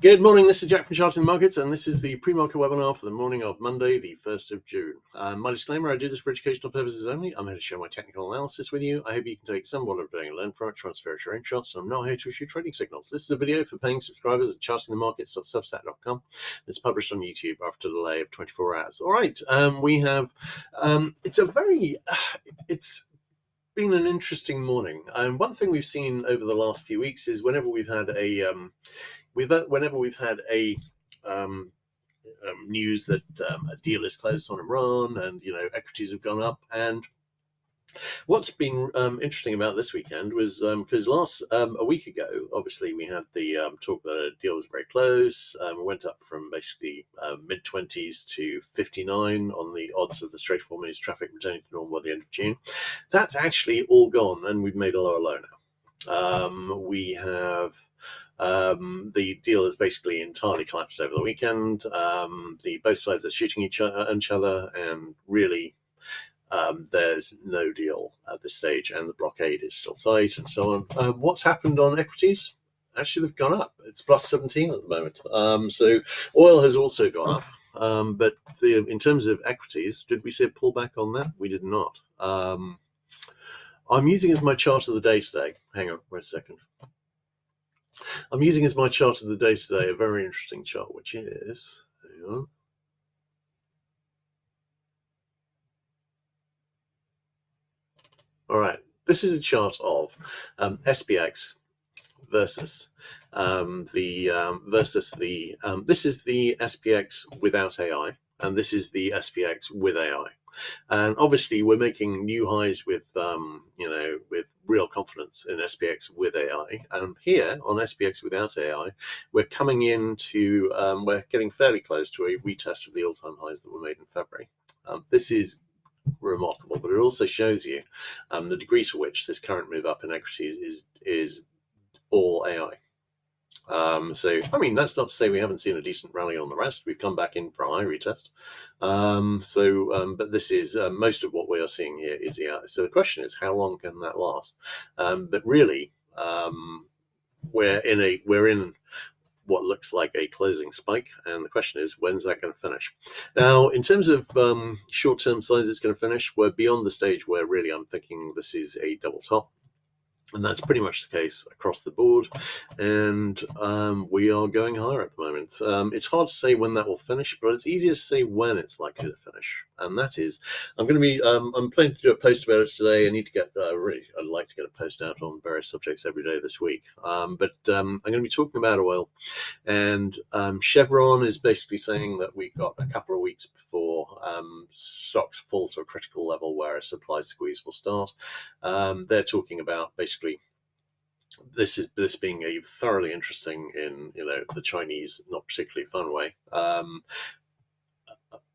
Good morning, this is Jack from Charting the Markets, and this is the pre-market webinar for the morning of Monday, the 1st of June. My disclaimer, I do this for educational purposes only. I'm here to share my technical analysis with you. I hope you can take some what I'm doing and learn from it, transfer it to your own charts, and I'm not here to issue trading signals. This is a video for paying subscribers at chartingthemarkets.substack.com. It's published on YouTube after a delay of 24 hours. All right, it's been an interesting morning. One thing we've seen over the last few weeks is whenever we've had news that a deal is closed on Iran, and equities have gone up. And what's been interesting about this weekend was because a week ago, obviously we had the talk that a deal was very close. We went up from basically mid-20s to 59 on the odds of the Strait of Hormuz traffic returning to normal at the end of June. That's actually all gone, and we've made a lower low now. We have the deal has basically entirely collapsed over the weekend. Both sides are shooting each other, and really there's no deal at this stage, and the blockade is still tight, and so on. What's happened on equities? Actually, they've gone up. It's plus 17 at the moment. So oil has also gone up. But in terms of equities, did we see a pullback on that? We did not. I'm using as my chart of the day today. Hang on, wait a second. I'm using as my chart of the day today a very interesting chart, which is, hang on. All right, this is a chart of SPX versus this is the SPX without AI, and this is the SPX with AI. And obviously, we're making new highs with real confidence in SPX with AI. And here on SPX without AI, we're coming into we're getting fairly close to a retest of the all-time highs that were made in February. This is remarkable, but it also shows you the degree to which this current move up in equities is all AI. So, I mean, that's not to say we haven't seen a decent rally on the rest. We've come back in for a high retest. But this is most of what we are seeing here is AI. So the question is, how long can that last? But really, we're in what looks like a closing spike, and the question is, when's that going to finish? Now, in terms of short-term signs it's going to finish, we're beyond the stage where really I'm thinking this is a double top. And that's pretty much the case across the board. And we are going higher at the moment. It's hard to say when that will finish, but it's easier to say when it's likely to finish. And that is, I'm planning to do a post about it today. I need to get, I'd like to get a post out on various subjects every day this week. But I'm going to be talking about oil. And Chevron is basically saying that we've got a couple of weeks before stocks fall to a critical level where a supply squeeze will start. They're talking about basically this being a thoroughly interesting in the Chinese not particularly fun way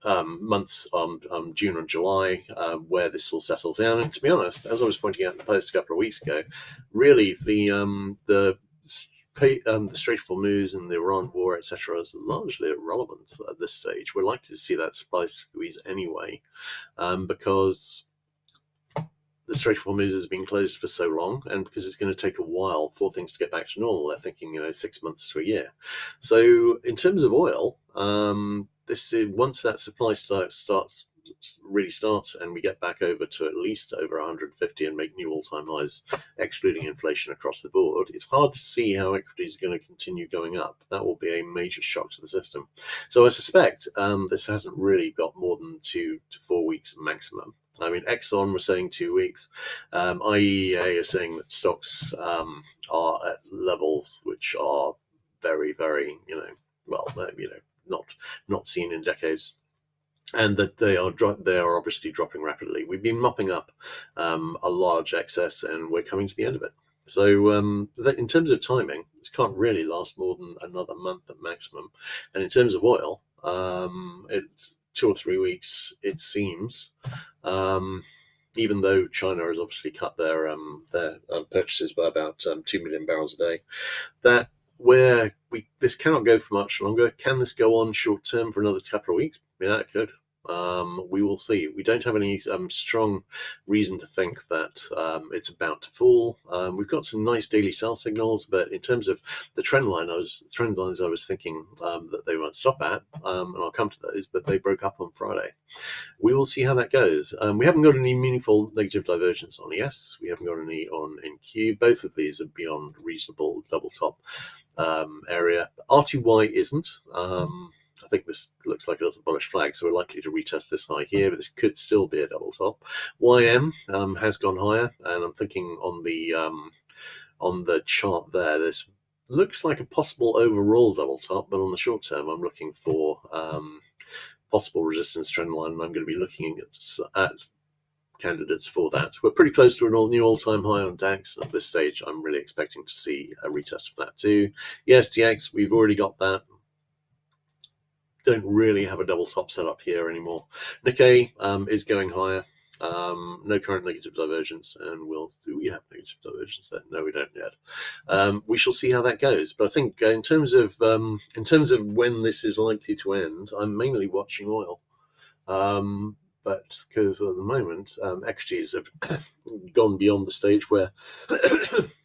months June and July where this all settles down. And to be honest, as I was pointing out in the post a couple of weeks ago, really the Strait of Hormuz and the Iran war, etc., is largely irrelevant at this stage. We're likely to see that supply squeeze anyway, because the Strait of Hormuz has been closed for so long, and because it's going to take a while for things to get back to normal. They're thinking 6 months to a year. So in terms of oil, this is, once that supply really starts and we get back over to at least over 150 and make new all-time highs, excluding inflation across the board, it's hard to see how equities are going to continue going up. That will be a major shock to the system. So I suspect this hasn't really got more than 2 to 4 weeks maximum. I mean, Exxon was saying 2 weeks. IEA is saying that stocks are at levels which are very, very, not seen in decades, and that they are obviously dropping rapidly. We've been mopping up a large excess, and we're coming to the end of it. So in terms of timing, this can't really last more than another month at maximum. And in terms of oil, it's 2 or 3 weeks, it seems. Even though China has obviously cut their purchases by about 2 million barrels a day, that this cannot go for much longer. Can this go on short term for another couple of weeks? Yeah, it could. We will see. We don't have any strong reason to think that it's about to fall. We've got some nice daily sell signals, but in terms of the trend lines, I was thinking that they might stop at, and I'll come to those, but they broke up on Friday. We will see how that goes. We haven't got any meaningful negative divergence on ES. We haven't got any on NQ. Both of these are beyond reasonable double top area. RTY isn't. I think this looks like a little bullish flag, so we're likely to retest this high here, but this could still be a double top. YM has gone higher, and I'm thinking on the chart there, this looks like a possible overall double top, but on the short term, I'm looking for possible resistance trend line, and I'm going to be looking at candidates for that. We're pretty close to a new all-time high on DAX. At this stage, I'm really expecting to see a retest of that too. Yes, TX, we've already got that. Don't really have a double top set up here anymore. Nikkei is going higher. No current negative divergence, and do we have negative divergence there? No, we don't yet. We shall see how that goes. But I think in terms of when this is likely to end, I'm mainly watching oil. But because at the moment equities have gone beyond the stage where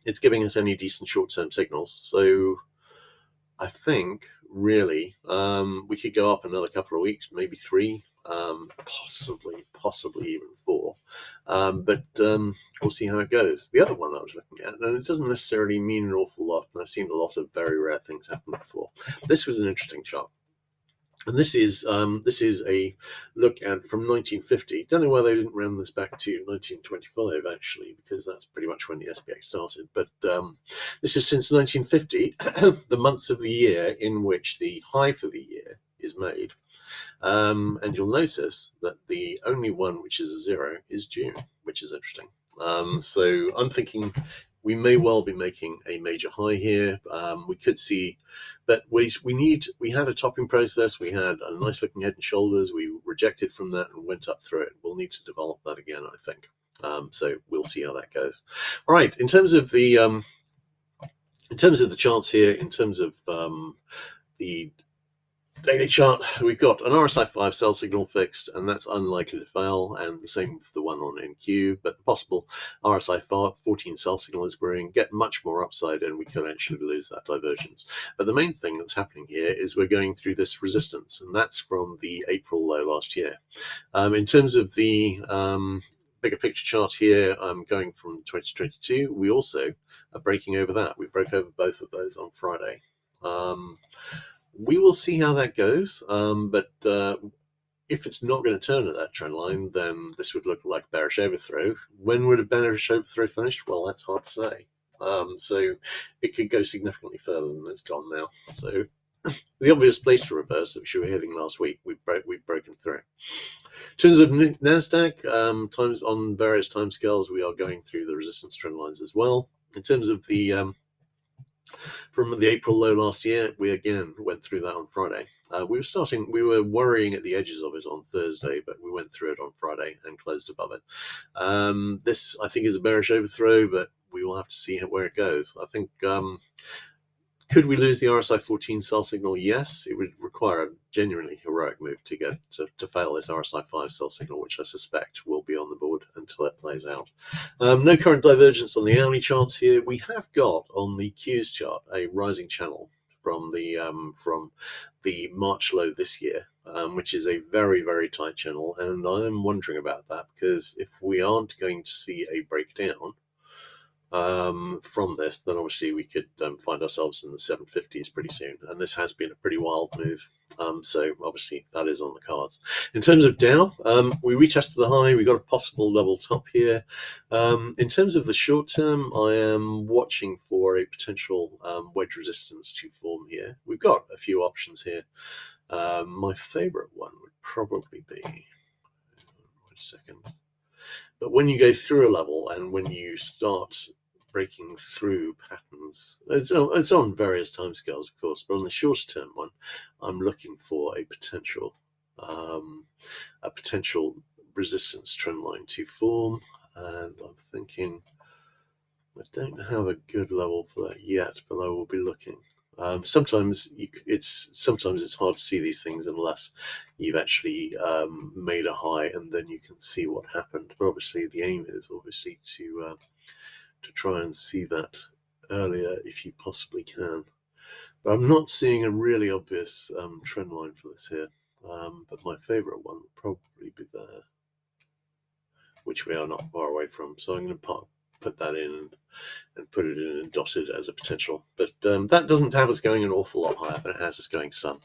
it's giving us any decent short-term signals. So I think really we could go up another couple of weeks, maybe 3, possibly even 4, but we'll see how it goes. The other one I was looking at, and it doesn't necessarily mean an awful lot, and I've seen a lot of very rare things happen before. This was an interesting chart. And this is a look at from 1950. Don't know why they didn't round this back to 1925 actually, because that's pretty much when the SPX started. But this is since 1950, the months of the year in which the high for the year is made. And you'll notice that the only one which is a 0 is June, which is interesting. So I'm thinking we may well be making a major high here. We could see, but we had a topping process. We had a nice looking head and shoulders. We rejected from that and went up through it. We'll need to develop that again, I think. So we'll see how that goes. All right. In terms of the charts here, in terms of the daily chart, we've got an RSI 5 sell signal fixed, and that's unlikely to fail, and the same for the one on NQ, but the possible RSI 14 sell signal is where we can get much more upside, and we can actually lose that divergence. But the main thing that's happening here is we're going through this resistance, and that's from the April low last year. In terms of the bigger picture chart here, going from 2022, we also are breaking over that. We broke over both of those on Friday. We will see how that goes, but if it's not going to turn at that trend line, then this would look like a bearish overthrow. When would a bearish overthrow finish? Well, that's hard to say. So it could go significantly further than it's gone now. So the obvious place to reverse, which we were hitting last week, we've broken through. In terms of NASDAQ, times on various timescales, we are going through the resistance trend lines as well. In terms of the from the April low last year, we again went through that on Friday. We were worrying at the edges of it on Thursday, but we went through it on Friday and closed above it. This, I think, is a bearish overthrow, but we will have to see where it goes. I think, could we lose the RSI 14 sell signal? Yes, it would require a genuinely heroic move to get to fail this RSI 5 sell signal, which I suspect will be on the board until it plays out. No current divergence on the hourly charts here. We have got on the Qs chart a rising channel from the March low this year, which is a very, very tight channel, and I'm wondering about that, because if we aren't going to see a breakdown from this, then obviously we could find ourselves in the 750s pretty soon, and this has been a pretty wild move, so obviously that is on the cards. In terms of Dow, we retested the high, we got a possible double top here. In terms of the short term, I am watching for a potential wedge resistance to form here. We've got a few options here. My favorite one would probably be, wait a second, but when you go through a level and when you start breaking through patterns, it's on various timescales, of course, but on the shorter term one, I'm looking for a potential resistance trend line to form, and I'm thinking I don't have a good level for that yet, but I will be looking. Sometimes it's hard to see these things unless you've actually made a high, and then you can see what happened. But obviously, the aim is obviously to try and see that earlier if you possibly can. But I'm not seeing a really obvious trend line for this here. But my favourite one would probably be there, which we are not far away from. So I'm going to put that in and put it in and dotted as a potential. But that doesn't have us going an awful lot higher, but it has us going some.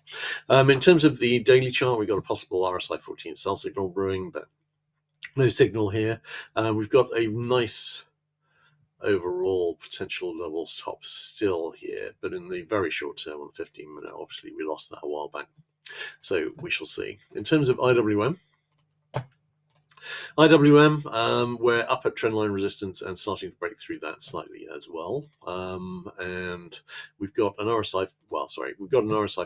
In terms of the daily chart, we've got a possible RSI 14 sell signal brewing, but no signal here. We've got a nice overall potential levels top still here, but in the very short term on the 15-minute, obviously we lost that a while back. So we shall see. In terms of IWM, we're up at trendline resistance and starting to break through that slightly as well. And we've got an RSI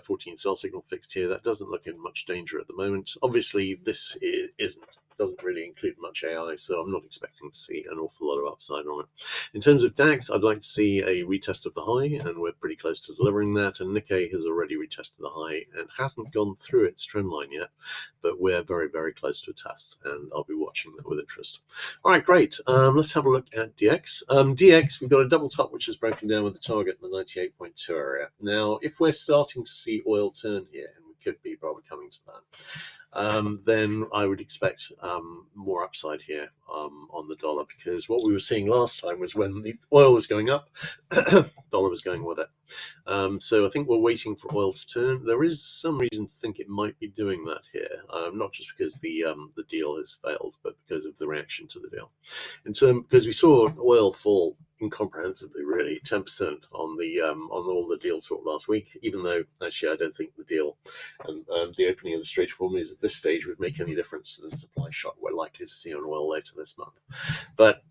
14 sell signal fixed here. That doesn't look in much danger at the moment. Obviously, this doesn't really include much AI, so I'm not expecting to see an awful lot of upside on it. In terms of DAX, I'd like to see a retest of the high, and we're pretty close to delivering that. And Nikkei has already retested the high and hasn't gone through its trend line yet, but we're very, very close to a test, and I'll be watching that with interest. All right, great. Let's have a look at DX. DX, we've got a double top which is broken down with the target in the 98.2 area. Now, if we're starting to see oil turn here, and we could be probably coming to that, then I would expect more upside here on the dollar, because what we were seeing last time was when the oil was going up, dollar was going with it. So I think we're waiting for oil to turn. There is some reason to think it might be doing that here, not just because the deal has failed, but because of the reaction to the deal. Because we saw oil fall incomprehensibly, really, 10% on all the deal talk last week, even though actually I don't think the deal and the opening of the Strait of Hormuz at this stage would make any difference to the supply shock we're likely to see on oil later this month. But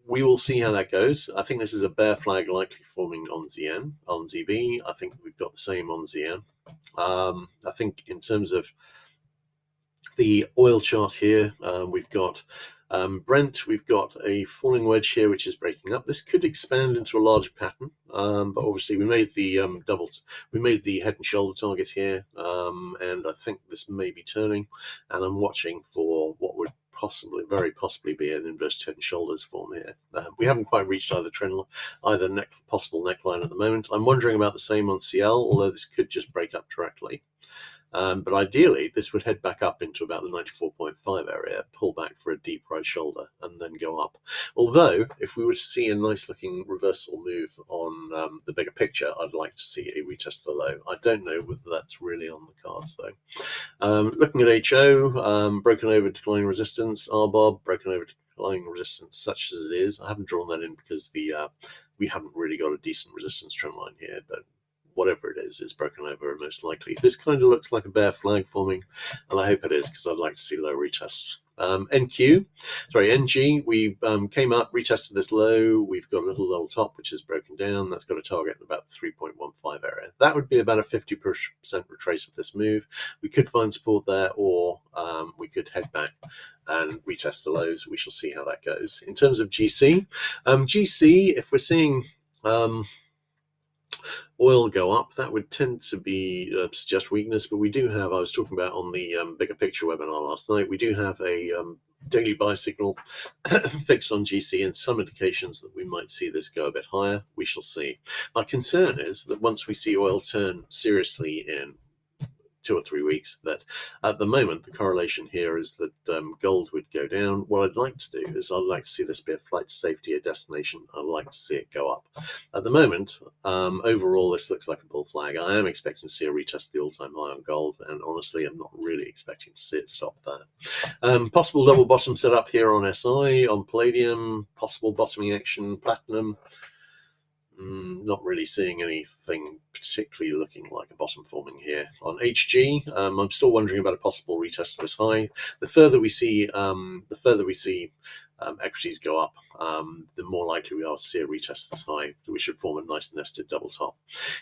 we will see how that goes. I think this is a bear flag likely forming on ZN. On ZB, I think we've got the same on ZN. I think in terms of the oil chart here, we've got Brent, we've got a falling wedge here which is breaking up. This could expand into a larger pattern, but obviously we made the head and shoulder target here, and I think this may be turning, and I'm watching for what would very possibly be an inverted head and shoulders form here. We haven't quite reached either possible neckline at the moment. I'm wondering about the same on CL, although this could just break up directly. But ideally, this would head back up into about the 94.5 area, pull back for a deep right shoulder, and then go up. Although, if we were to see a nice-looking reversal move on the bigger picture, I'd like to see a retest of the low. I don't know whether that's really on the cards, though. Looking at HO, broken over declining resistance. RBOB, broken over declining resistance, such as it is. I haven't drawn that in because we haven't really got a decent resistance trend line here, but whatever it is, it's broken over most likely. This kind of looks like a bear flag forming, and I hope it is, because I'd like to see low retests. NG, we came up, retested this low. We've got a little level top, which is broken down. That's got a target in about the 3.15 area. That would be about a 50% retrace of this move. We could find support there, or we could head back and retest the lows. We shall see how that goes. In terms of GC, if we're seeing oil go up, that would tend to be suggest weakness, but we do have, I was talking about on the bigger picture webinar last night, we do have a daily buy signal fixed on GC, and some indications that we might see this go a bit higher. We shall see. My concern is that once we see oil turn seriously in 2 or 3 weeks, that at the moment the correlation here is that gold would go down. What I'd like to do is I'd like to see this be a flight to safety, a destination. I'd like to see it go up. At the moment, overall, this looks like a bull flag. I am expecting to see a retest of the all-time high on gold, and honestly, I'm not really expecting to see it stop there. Possible double bottom set up here on SI, on palladium, possible bottoming action, platinum. Not really seeing anything particularly looking like a bottom forming here. On HG, I'm still wondering about a possible retest of this high. The further we see equities go up, the more likely we are to see a retest of this high. We should form a nice nested double top.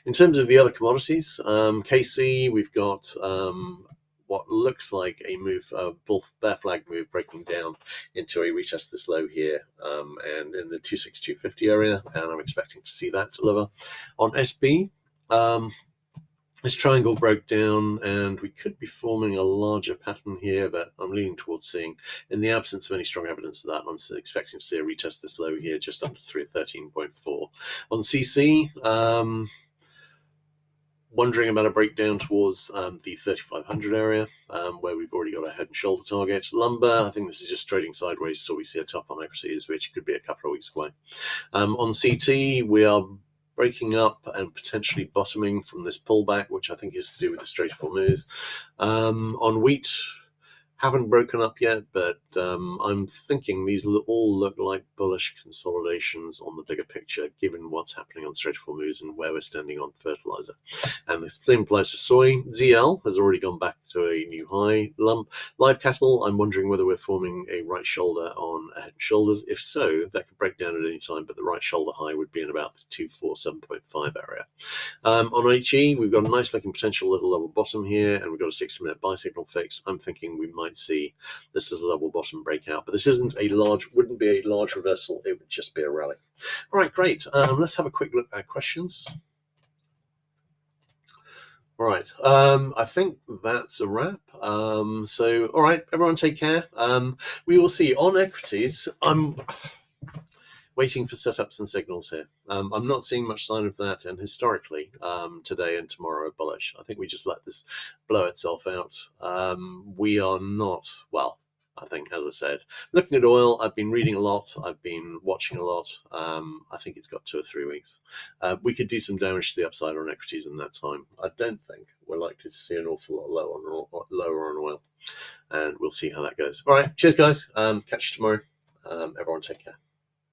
In terms of the other commodities, KC, we've got what looks like a move, bear flag move, breaking down into a retest this low here, and in the 26250 area, and I'm expecting to see that deliver. On SB, This triangle broke down, and we could be forming a larger pattern here, but I'm leaning towards seeing, in the absence of any strong evidence of that, I'm still expecting to see a retest this low here, just under 13.4. On CC, wondering about a breakdown towards the 3,500 area, where we've already got a head and shoulder target. Lumber, I think this is just trading sideways, so we see a top on equities, which could be a couple of weeks away. On CT, we are breaking up and potentially bottoming from this pullback, which I think is to do with the straight four moves. On wheat, haven't broken up yet, but I'm thinking these all look like bullish consolidations on the bigger picture, given what's happening on straight four moves and where we're standing on fertilizer. And the same applies to soy. ZL has already gone back to a new high. Live cattle, I'm wondering whether we're forming a right shoulder on head and shoulders. If so, that could break down at any time, but the right shoulder high would be in about the 247.5 area. On HE, we've got a nice looking potential little level bottom here, and we've got a 60-minute buy signal fix. I'm thinking we might see this little level bottom breakout, but this wouldn't be a large reversal, it would just be a rally. All right, great. Let's have a quick look at questions. All right, I think that's a wrap. So, all right, everyone take care. We will see on equities. I'm waiting for setups and signals here. I'm not seeing much sign of that, and historically, today and tomorrow are bullish. I think we just let this blow itself out. We are not, well, I think, as I said, looking at oil, I've been reading a lot, I've been watching a lot. I think it's got 2 or 3 weeks. We could do some damage to the upside on equities in that time. I don't think we're likely to see an awful lot lower on oil, and we'll see how that goes. All right, cheers, guys. Catch you tomorrow. Everyone take care.